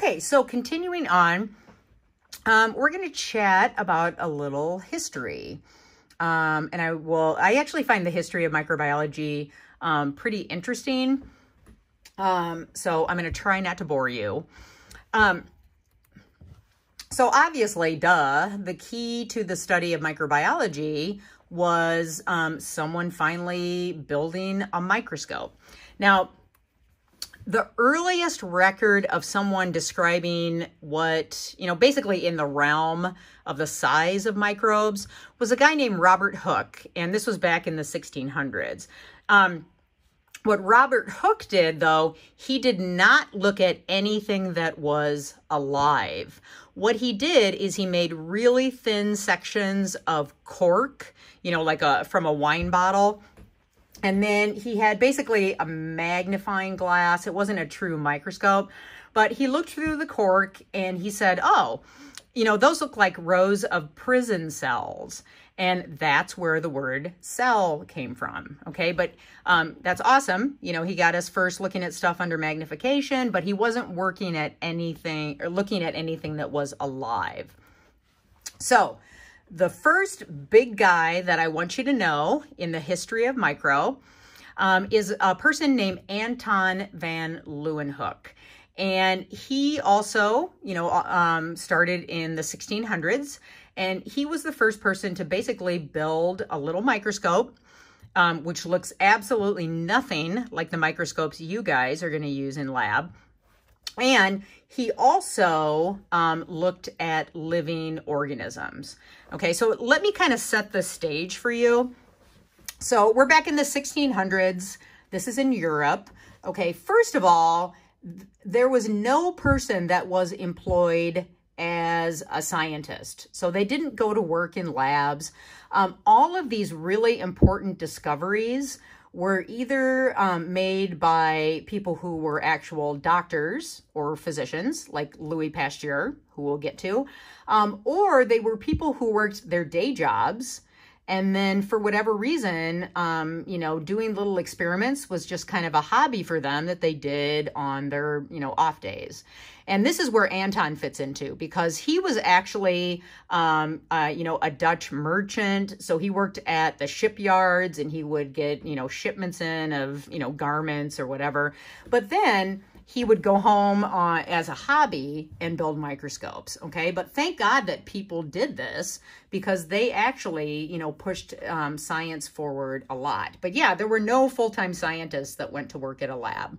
Okay, so continuing on, we're going to chat about a little history. And I actually find the history of microbiology pretty interesting. So I'm going to try not to bore you. So obviously, the key to the study of microbiology was someone finally building a microscope. Now, the earliest record of someone describing what, basically in the realm of the size of microbes was a guy named Robert Hooke, and this was back in the 1600s. What Robert Hooke did, though, he did not look at anything that was alive. What he did is he made really thin sections of cork, from a wine bottle. And then he had basically a magnifying glass. It wasn't a true microscope, but he looked through the cork and he said, oh, those look like rows of prison cells. And that's where the word cell came from. Okay, but that's awesome. He got us first looking at stuff under magnification, but he wasn't working at anything or looking at anything that was alive. So the first big guy that I want you to know in the history of micro is a person named Anton van Leeuwenhoek. And he also, started in the 1600s. And he was the first person to basically build a little microscope, which looks absolutely nothing like the microscopes you guys are going to use in lab. And he also looked at living organisms. Okay, so let me kind of set the stage for you. So we're back in the 1600s. This is in Europe. Okay, first of all, there was no person that was employed as a scientist. So they didn't go to work in labs. All of these really important discoveries were either made by people who were actual doctors or physicians, like Louis Pasteur, who we'll get to, or they were people who worked their day jobs. And then for whatever reason, doing little experiments was just kind of a hobby for them that they did on their, off days. And this is where Anton fits into, because he was actually, a Dutch merchant. So he worked at the shipyards and he would get, shipments in of, garments or whatever. But then he would go home as a hobby and build microscopes, okay? But thank God that people did this, because they actually, pushed science forward a lot. But yeah, there were no full-time scientists that went to work at a lab.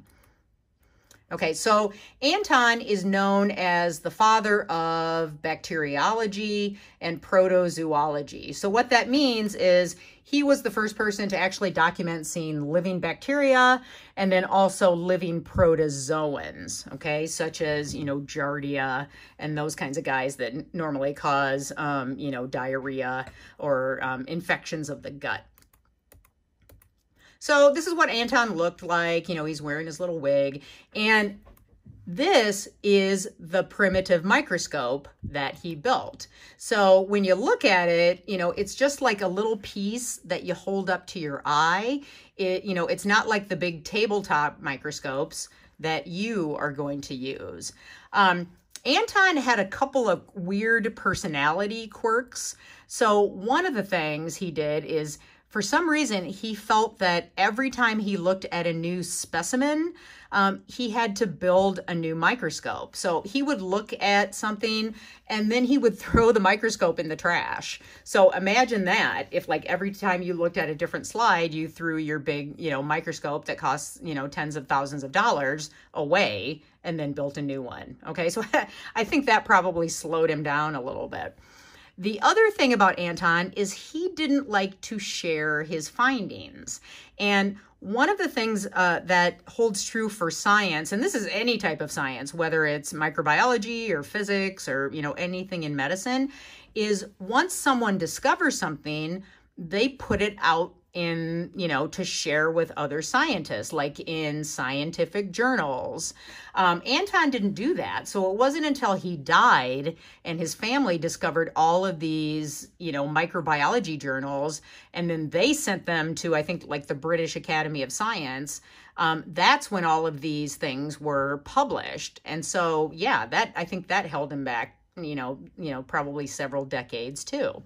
Okay, so Anton is known as the father of bacteriology and protozoology. So what that means is he was the first person to actually document seeing living bacteria and then also living protozoans, okay, such as, Giardia and those kinds of guys that normally cause, diarrhea or infections of the gut. So this is what Anton looked like. He's wearing his little wig. And this is the primitive microscope that he built. So when you look at it, it's just like a little piece that you hold up to your eye. It's not like the big tabletop microscopes that you are going to use. Anton had a couple of weird personality quirks. So one of the things he did is, for some reason, he felt that every time he looked at a new specimen, he had to build a new microscope. So he would look at something and then he would throw the microscope in the trash. So imagine that, if like every time you looked at a different slide, you threw your big, microscope that costs, tens of thousands of dollars away and then built a new one. Okay, so I think that probably slowed him down a little bit. The other thing about Anton is he didn't like to share his findings. And one of the things that holds true for science, and this is any type of science, whether it's microbiology or physics or, anything in medicine, is once someone discovers something, they put it out in, to share with other scientists, like in scientific journals. Anton didn't do that. So it wasn't until he died and his family discovered all of these, microbiology journals, and then they sent them to, I think, like the British Academy of Science, that's when all of these things were published. And so, yeah, I think that held him back, probably several decades too.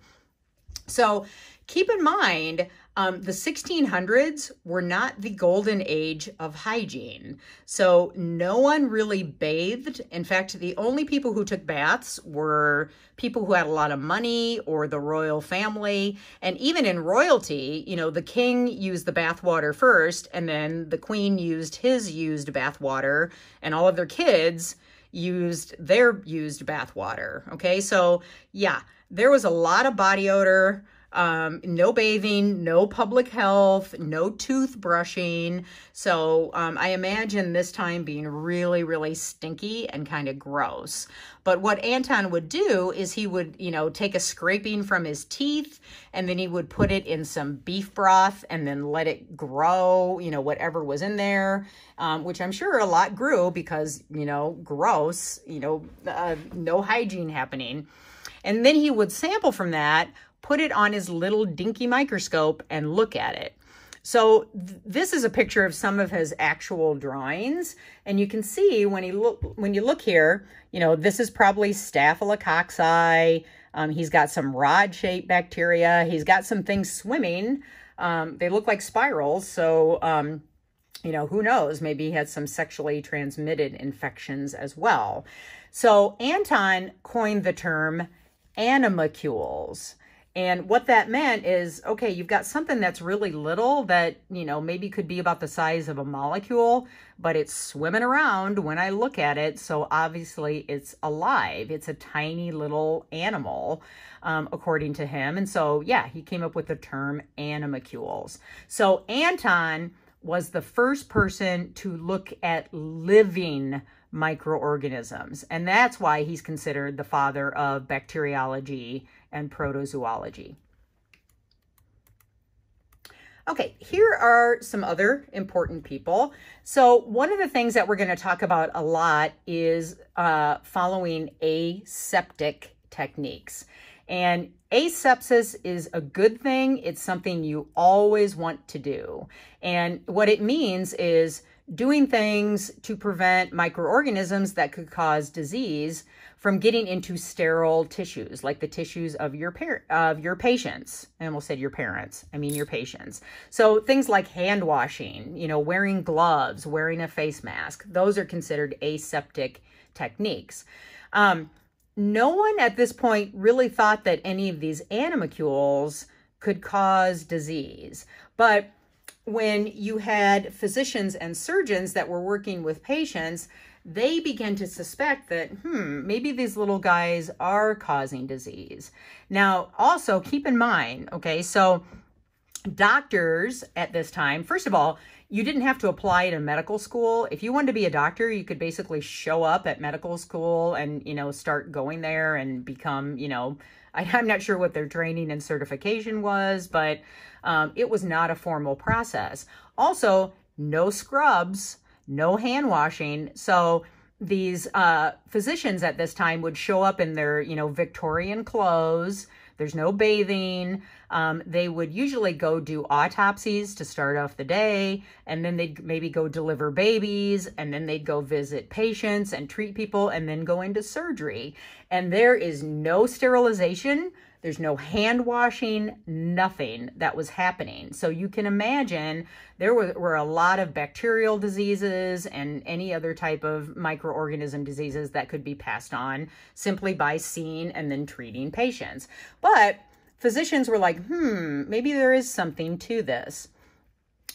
So keep in mind, the 1600s were not the golden age of hygiene. So no one really bathed. In fact, the only people who took baths were people who had a lot of money or the royal family. And even in royalty, the king used the bath water first, and then the queen used his used bath water, and all of their kids used their used bath water. Okay, so yeah, there was a lot of body odor. No bathing, no public health, no toothbrushing. So I imagine this time being really, really stinky and kind of gross. But what Anton would do is he would, take a scraping from his teeth, and then he would put it in some beef broth and then let it grow, whatever was in there, which I'm sure a lot grew because, gross, no hygiene happening. And then he would sample from that, put it on his little dinky microscope, and look at it. So this is a picture of some of his actual drawings. And you can see when you look here, this is probably Staphylococci. He's got some rod-shaped bacteria. He's got some things swimming. They look like spirals. So, who knows? Maybe he had some sexually transmitted infections as well. So Anton coined the term animalcules. And what that meant is, okay, you've got something that's really little that, maybe could be about the size of a molecule, but it's swimming around when I look at it. So obviously it's alive. It's a tiny little animal, according to him. And so, yeah, he came up with the term animalcules. So Anton was the first person to look at living microorganisms. And that's why he's considered the father of bacteriology and protozoology. Okay, here are some other important people. So one of the things that we're going to talk about a lot is following aseptic techniques. And asepsis is a good thing. It's something you always want to do. And what it means is doing things to prevent microorganisms that could cause disease from getting into sterile tissues, like the tissues of your patients. I almost said your parents. I mean your patients. So things like hand washing, wearing gloves, wearing a face mask. Those are considered aseptic techniques. No one at this point really thought that any of these animalcules could cause disease. But when you had physicians and surgeons that were working with patients, they began to suspect that, maybe these little guys are causing disease. Now, also keep in mind, okay, so doctors at this time, first of all, you didn't have to apply to medical school. If you wanted to be a doctor, you could basically show up at medical school and, start going there and become, I'm not sure what their training and certification was, but it was not a formal process. Also, no scrubs, no hand washing. So these physicians at this time would show up in their, Victorian clothes. There's no bathing. They would usually go do autopsies to start off the day, and then they'd maybe go deliver babies, and then they'd go visit patients and treat people, and then go into surgery. And there is no sterilization. There's no hand washing, nothing that was happening. So you can imagine there were a lot of bacterial diseases and any other type of microorganism diseases that could be passed on simply by seeing and then treating patients. But physicians were like, maybe there is something to this.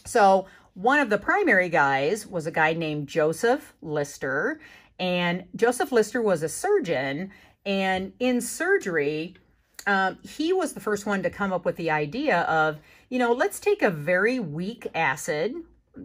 So one of the primary guys was a guy named Joseph Lister. And Joseph Lister was a surgeon. And in surgery, he was the first one to come up with the idea of, let's take a very weak acid,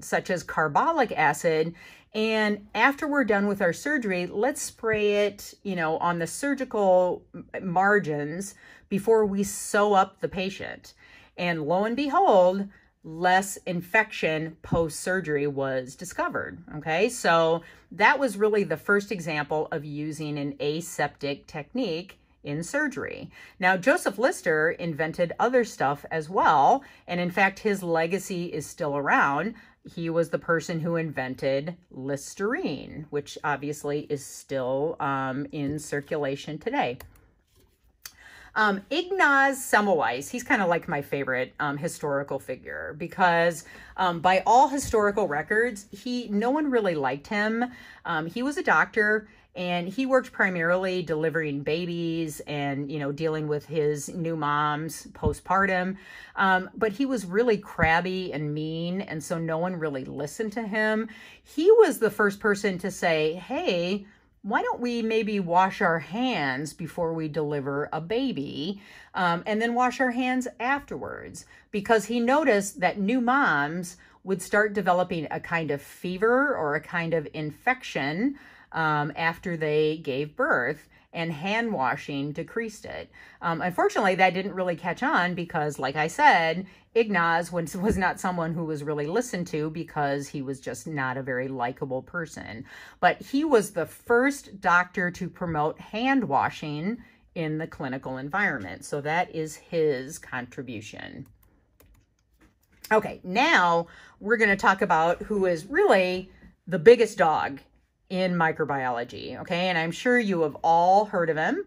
such as carbolic acid, and after we're done with our surgery, let's spray it, on the surgical margins before we sew up the patient. And lo and behold, less infection post-surgery was discovered. Okay, so that was really the first example of using an aseptic technique in surgery. Now, Joseph Lister invented other stuff as well, and in fact, his legacy is still around. he was the person who invented Listerine, which obviously is still in circulation today. Ignaz Semmelweis, he's kind of like my favorite historical figure because by all historical records, no one really liked him. He was a doctor and he worked primarily delivering babies and, dealing with his new moms postpartum. But he was really crabby and mean, and so no one really listened to him. He was the first person to say, hey, why don't we maybe wash our hands before we deliver a baby, and then wash our hands afterwards? Because he noticed that new moms would start developing a kind of fever or a kind of infection after they gave birth, and hand washing decreased it. Unfortunately, that didn't really catch on because, like I said, Ignaz was not someone who was really listened to because he was just not a very likable person. But he was the first doctor to promote hand washing in the clinical environment. So that is his contribution. Okay, now we're going to talk about who is really the biggest dog in microbiology, okay? And I'm sure you have all heard of him.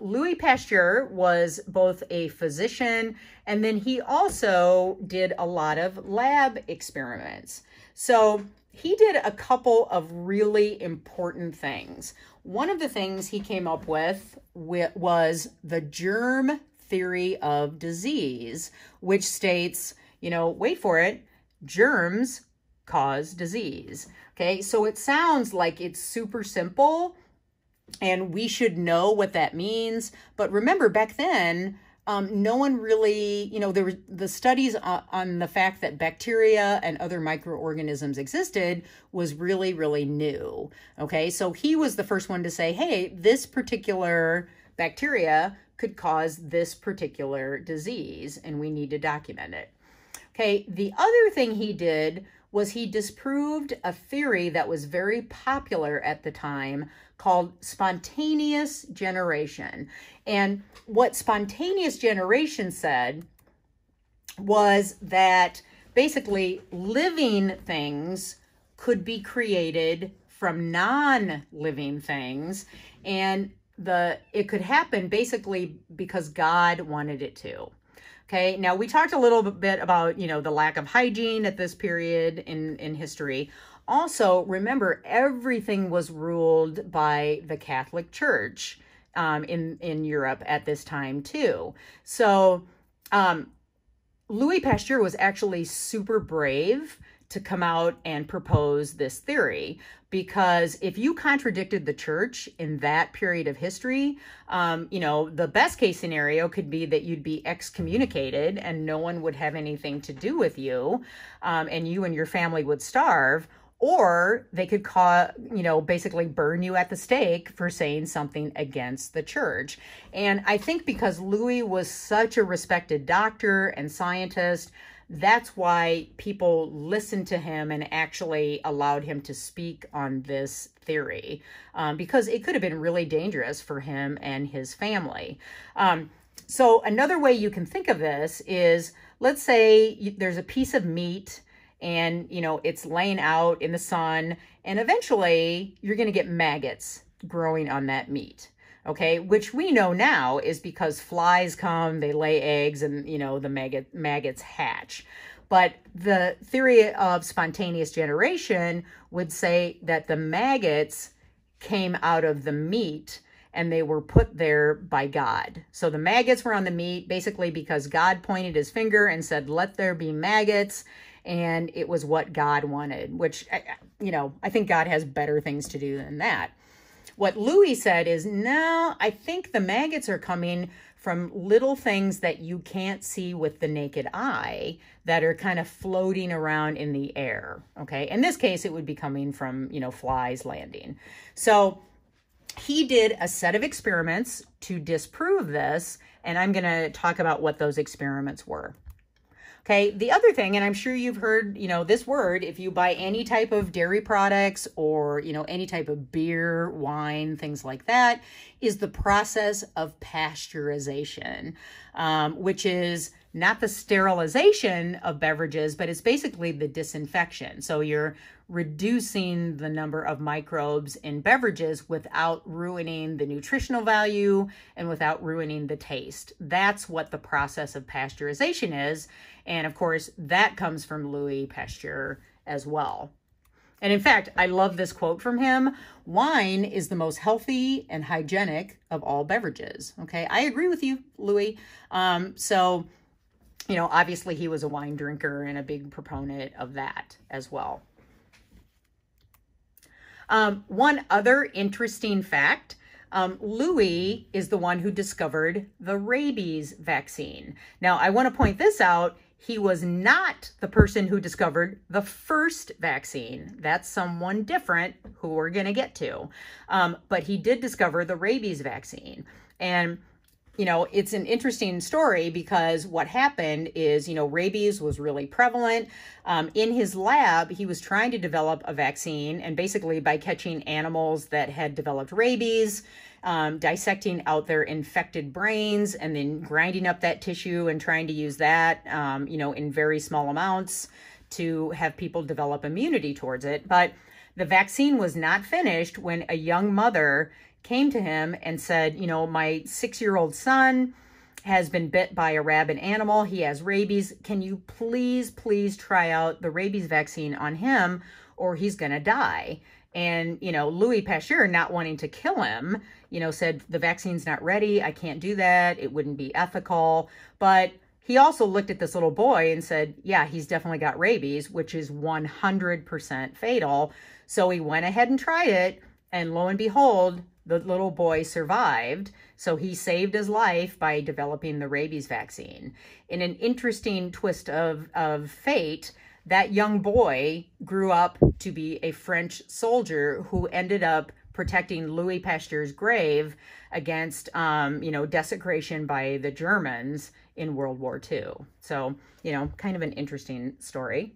Louis Pasteur was both a physician, and then he also did a lot of lab experiments. So he did a couple of really important things. One of the things he came up with was the germ theory of disease, which states, wait for it, germs cause disease. Okay, so it sounds like it's super simple and we should know what that means. But remember, back then, no one really, there were the studies on the fact that bacteria and other microorganisms existed was really, really new. Okay, so he was the first one to say, hey, this particular bacteria could cause this particular disease and we need to document it. Okay, the other thing he did was he disproved a theory that was very popular at the time called spontaneous generation. And what spontaneous generation said was that basically living things could be created from non-living things, and it could happen basically because God wanted it to. Okay, now we talked a little bit about, the lack of hygiene at this period in history. Also, remember, everything was ruled by the Catholic Church in Europe at this time too. So Louis Pasteur was actually super brave to come out and propose this theory, because if you contradicted the church in that period of history, the best case scenario could be that you'd be excommunicated and no one would have anything to do with you, and you and your family would starve, or they could basically burn you at the stake for saying something against the church. And I think because Louis was such a respected doctor and scientist, that's why people listened to him and actually allowed him to speak on this theory, because it could have been really dangerous for him and his family. So another way you can think of this is, let's say there's a piece of meat and, it's laying out in the sun, and eventually you're going to get maggots growing on that meat. Okay, which we know now is because flies come, they lay eggs, and, the maggots hatch. But the theory of spontaneous generation would say that the maggots came out of the meat and they were put there by God. So the maggots were on the meat basically because God pointed his finger and said, let there be maggots. And it was what God wanted, which, I think God has better things to do than that. What Louis said is, no, I think the maggots are coming from little things that you can't see with the naked eye that are kind of floating around in the air, okay? In this case, it would be coming from, flies landing. So he did a set of experiments to disprove this, and I'm going to talk about what those experiments were. Okay, the other thing, and I'm sure you've heard, this word, if you buy any type of dairy products or, any type of beer, wine, things like that, is the process of pasteurization, which is not the sterilization of beverages, but it's basically the disinfection. So you're reducing the number of microbes in beverages without ruining the nutritional value and without ruining the taste. That's what the process of pasteurization is. And of course, that comes from Louis Pasteur as well. And in fact, I love this quote from him. Wine is the most healthy and hygienic of all beverages. Okay, I agree with you, Louis. So, you know, obviously he was a wine drinker and a big proponent of that as well. One other interesting fact, Louis is the one who discovered the rabies vaccine. Now, I want to point this out. He was not the person who discovered the first vaccine. That's someone different who we're going to get to. But he did discover the rabies vaccine. And, you know, it's an interesting story because what happened is, you know, rabies was really prevalent. In his lab, he was trying to develop a vaccine, and basically by catching animals that had developed rabies, dissecting out their infected brains and then grinding up that tissue and trying to use that, you know, in very small amounts to have people develop immunity towards it. But the vaccine was not finished when a young mother came to him and said, you know, my 6-year-old son has been bit by a rabid animal. He has rabies. Can you please try out the rabies vaccine on him or he's going to die? And, you know, Louis Pasteur, not wanting to kill him, you know, said, the vaccine's not ready. I can't do that. It wouldn't be ethical. But he also looked at this little boy and said, yeah, he's definitely got rabies, which is 100% fatal. So he went ahead and tried it. And lo and behold, the little boy survived. So he saved his life by developing the rabies vaccine. In an interesting twist of fate, that young boy grew up to be a French soldier who ended up protecting Louis Pasteur's grave against, you know, desecration by the Germans in World War II. So, you know, kind of an interesting story.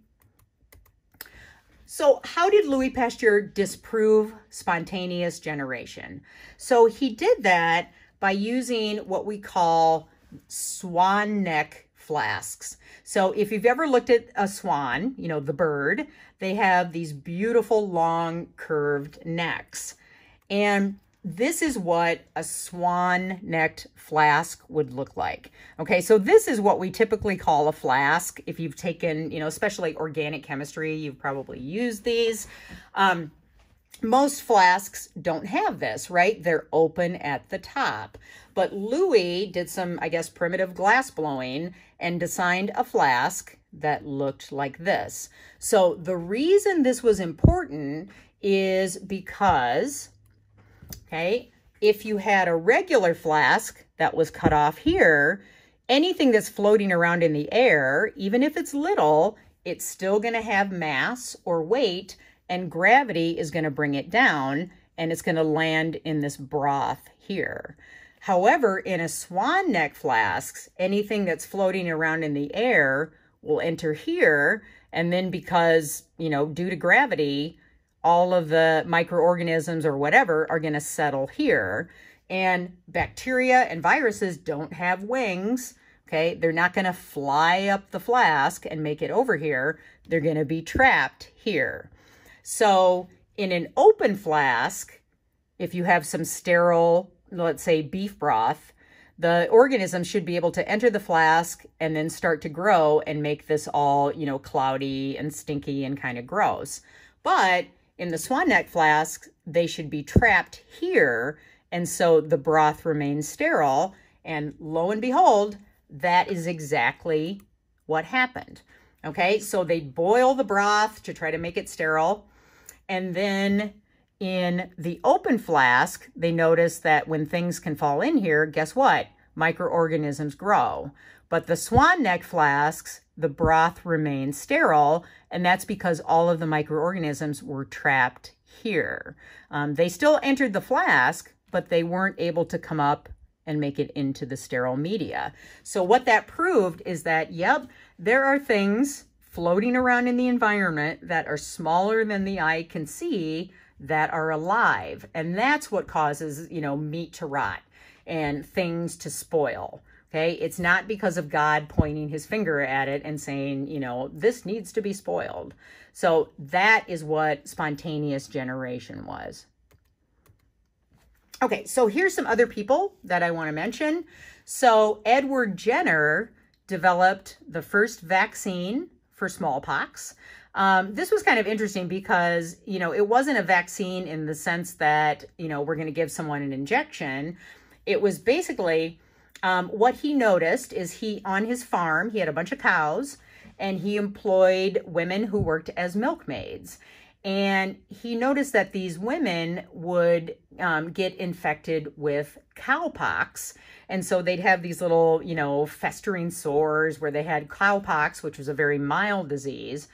So how did Louis Pasteur disprove spontaneous generation? So he did that by using what we call swan neck flasks. So if you've ever looked at a swan, you know, the bird, they have these beautiful long curved necks. And this is what a swan-necked flask would look like. Okay, so this is what we typically call a flask. If you've taken, you know, especially organic chemistry, you've probably used these. Most flasks don't have this, right? They're open at the top. But Louis did some, I guess, primitive glass blowing and designed a flask that looked like this. So the reason this was important is because, okay, if you had a regular flask that was cut off here, anything that's floating around in the air, even if it's little, it's still going to have mass or weight, and gravity is going to bring it down, and it's going to land in this broth here. However, in a swan neck flask, anything that's floating around in the air will enter here, and then because, you know, due to gravity, all of the microorganisms or whatever are going to settle here. And bacteria and viruses don't have wings, okay? They're not going to fly up the flask and make it over here. They're going to be trapped here. So in an open flask, if you have some sterile, let's say beef broth, the organisms should be able to enter the flask and then start to grow and make this all, you know, cloudy and stinky and kind of gross. But in the swan neck flask, they should be trapped here, and so the broth remains sterile, and lo and behold, that is exactly what happened. Okay, so they boil the broth to try to make it sterile, and then in the open flask, they notice that when things can fall in here, guess what? Microorganisms grow. But the swan neck flasks, the broth remains sterile, and that's because all of the microorganisms were trapped here. They still entered the flask, but they weren't able to come up and make it into the sterile media. So what that proved is that, yep, there are things floating around in the environment that are smaller than the eye can see that are alive. And that's what causes, you know, meat to rot and things to spoil. Okay, it's not because of God pointing his finger at it and saying, you know, this needs to be spoiled. So that is what spontaneous generation was. Okay, so here's some other people that I want to mention. So Edward Jenner developed the first vaccine for smallpox. This was kind of interesting because, you know, it wasn't a vaccine in the sense that, you know, we're going to give someone an injection. It was basically what he noticed is on his farm, he had a bunch of cows and he employed women who worked as milkmaids. And he noticed that these women would get infected with cowpox. And so they'd have these little, you know, festering sores where they had cowpox, which was a very mild disease.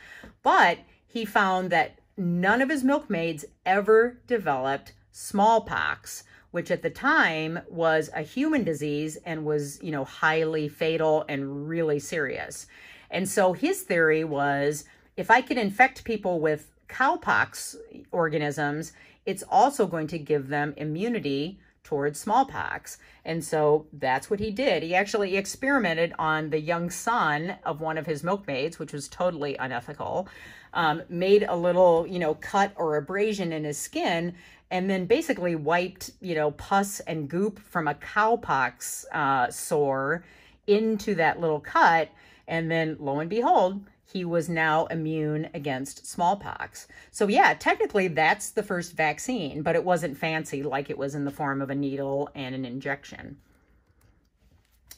But he found that none of his milkmaids ever developed smallpox, which at the time was a human disease and was, you know, highly fatal and really serious. And so his theory was, if I could infect people with cowpox organisms, it's also going to give them immunity towards smallpox. And so that's what he did. He actually experimented on the young son of one of his milkmaids, which was totally unethical, made a little, you know, cut or abrasion in his skin, and then basically wiped, you know, pus and goop from a cowpox sore into that little cut. And then lo and behold, he was now immune against smallpox. So yeah, technically that's the first vaccine, but it wasn't fancy like it was in the form of a needle and an injection.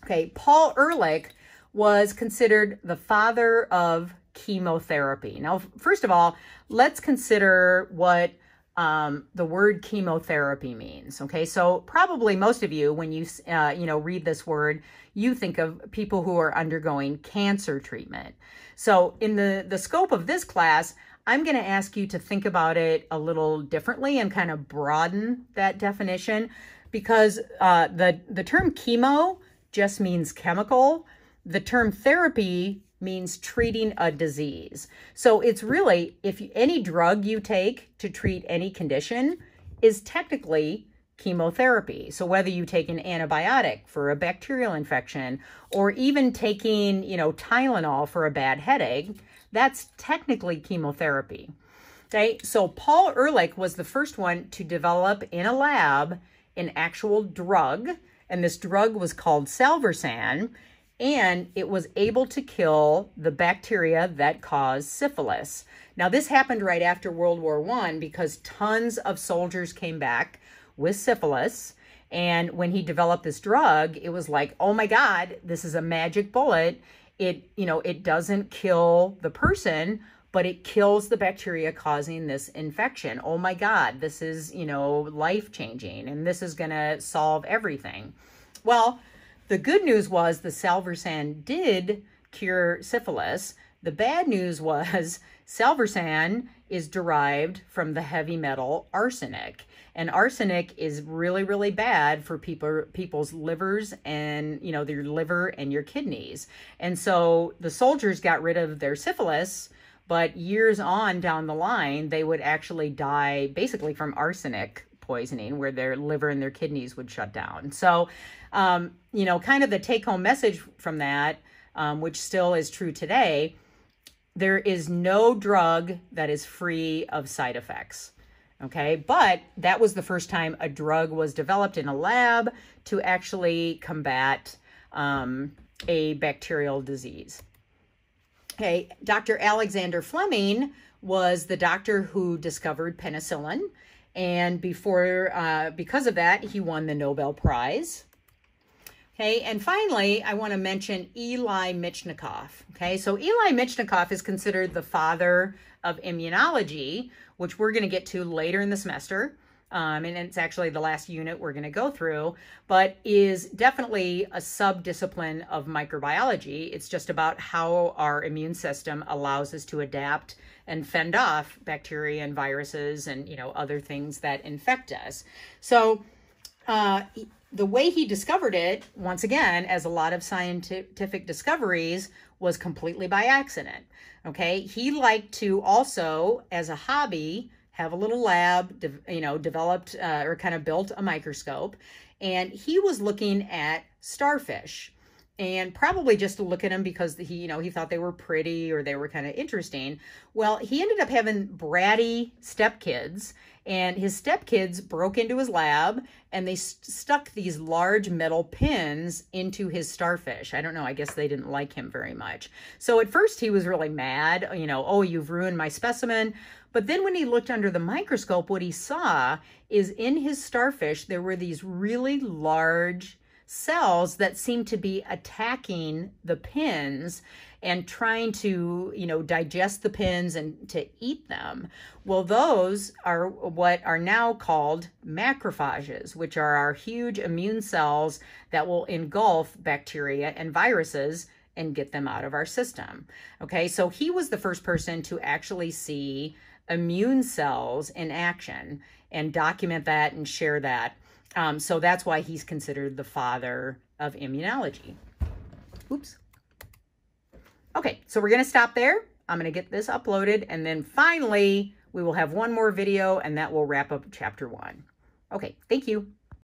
Okay, Paul Ehrlich was considered the father of chemotherapy. Now, first of all, let's consider what the word chemotherapy means. Okay, so probably most of you, when you read this word, you think of people who are undergoing cancer treatment. So in the scope of this class, I'm going to ask you to think about it a little differently and kind of broaden that definition, because the term chemo just means chemical. The term therapy means treating a disease. So it's really, any drug you take to treat any condition is technically chemotherapy. So whether you take an antibiotic for a bacterial infection or even taking, you know, Tylenol for a bad headache, that's technically chemotherapy. Okay, so Paul Ehrlich was the first one to develop in a lab an actual drug, and this drug was called salvarsan, and it was able to kill the bacteria that cause syphilis. Now, this happened right after World War I because tons of soldiers came back with syphilis. And when he developed this drug, it was like, oh my God, this is a magic bullet. It doesn't kill the person, but it kills the bacteria causing this infection. Oh my God, this is, life-changing, and this is going to solve everything. Well, the good news was the salvarsan did cure syphilis. The bad news was salvarsan is derived from the heavy metal arsenic. And arsenic is really, really bad for people's livers and, their liver and your kidneys. And so the soldiers got rid of their syphilis, but years on down the line, they would actually die basically from arsenic poisoning, where their liver and their kidneys would shut down. So, kind of the take-home message from that, which still is true today, there is no drug that is free of side effects. Okay, but that was the first time a drug was developed in a lab to actually combat a bacterial disease. Okay, Dr. Alexander Fleming was the doctor who discovered penicillin, and because of that, he won the Nobel Prize. Okay, and finally, I want to mention Eli Michnikov. Okay, so Eli Michnikov is considered the father of immunology, which we're going to get to later in the semester. And it's actually the last unit we're going to go through, but is definitely a sub-discipline of microbiology. It's just about how our immune system allows us to adapt and fend off bacteria and viruses and, other things that infect us. So the way he discovered it, once again, as a lot of scientific discoveries, was completely by accident. Okay, he liked to also, as a hobby, have a little lab, developed or kind of built a microscope, and he was looking at starfish. and probably just to look at them because he thought they were pretty or they were kind of interesting. Well, he ended up having bratty stepkids, and his stepkids broke into his lab and they stuck these large metal pins into his starfish. I don't know, I guess they didn't like him very much. So at first he was really mad, oh, you've ruined my specimen. But then when he looked under the microscope, what he saw is in his starfish, there were these really large cells that seemed to be attacking the pins and trying to, digest the pins and to eat them. Well, those are what are now called macrophages, which are our huge immune cells that will engulf bacteria and viruses and get them out of our system. Okay, so he was the first person to actually see immune cells in action and document that and share that. So that's why he's considered the father of immunology. Oops. Okay, so we're going to stop there. I'm going to get this uploaded, and then finally we will have one more video, and that will wrap up chapter 1. Okay, thank you.